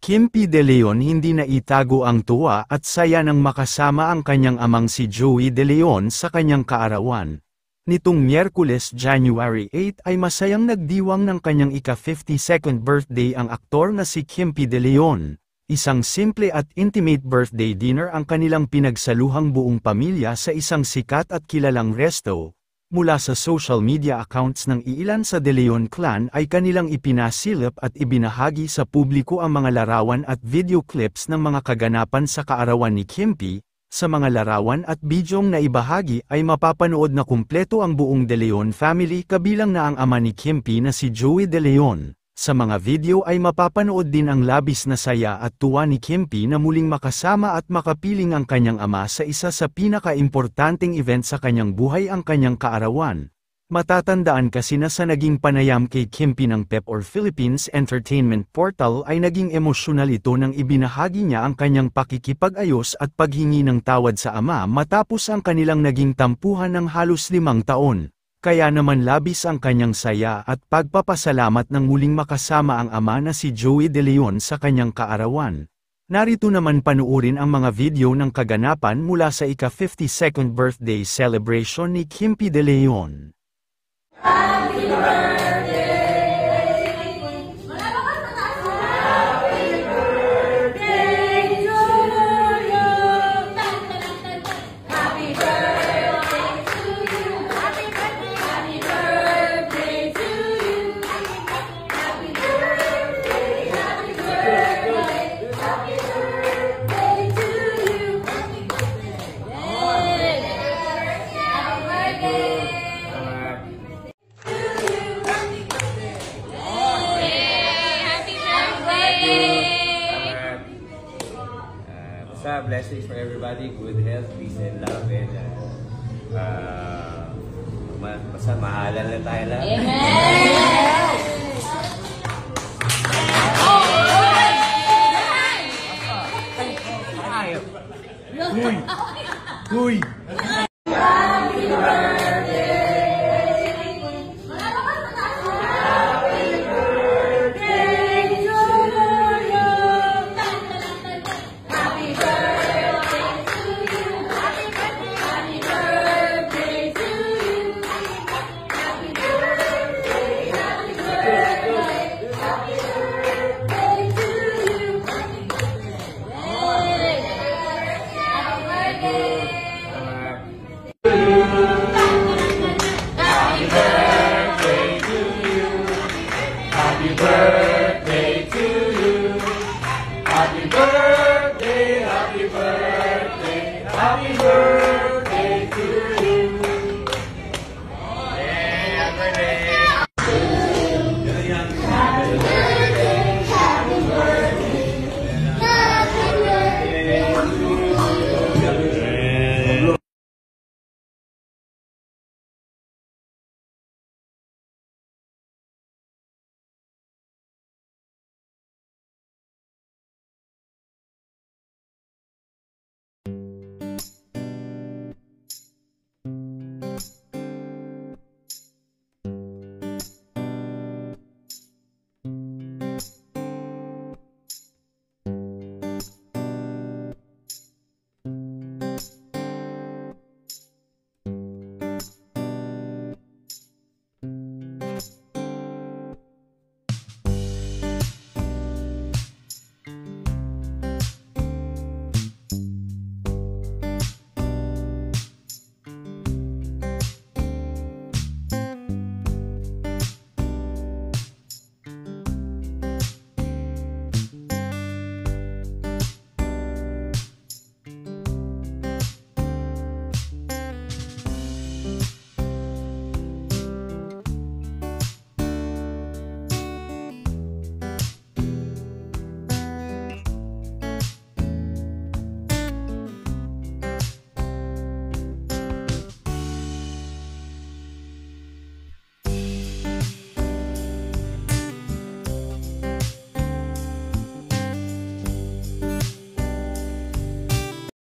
Kim P. De Leon hindi na itago ang tuwa at saya nang makasama ang kanyang amang si Joey De Leon sa kanyang kaarawan. Nitong Miyerkules January 8 ay masayang nagdiwang ng kanyang ika-52nd birthday ang aktor na si Kim P. De Leon. Isang simple at intimate birthday dinner ang kanilang pinagsaluhang buong pamilya sa isang sikat at kilalang resto. Mula sa social media accounts ng iilan sa De Leon clan ay kanilang ipinasilip at ibinahagi sa publiko ang mga larawan at video clips ng mga kaganapan sa kaarawan ni Kim P. Sa mga larawan at bidyong na ibahagi ay mapapanood na kumpleto ang buong De Leon family kabilang na ang ama ni Kim P na si Joey De Leon. Sa mga video ay mapapanood din ang labis na saya at tuwa ni Kim P na muling makasama at makapiling ang kanyang ama sa isa sa pinaka-importanteng event sa kanyang buhay, ang kanyang kaarawan. Matatandaan kasi na sa naging panayam kay Kim P ng PEP or Philippines Entertainment Portal ay naging emosyonal ito nang ibinahagi niya ang kanyang pakikipag-ayos at paghingi ng tawad sa ama matapos ang kanilang naging tampuhan ng halos 5 taon. Kaya naman labis ang kanyang saya at pagpapasalamat nang muling makasama ang ama na si Joey De Leon sa kanyang kaarawan. Narito naman panuorin ang mga video ng kaganapan mula sa ika-52nd birthday celebration ni Kim P. De Leon. Happy birthday! Blessings for everybody, good health, peace and love, and basta mahalal na tayo lang. Amen! Uy!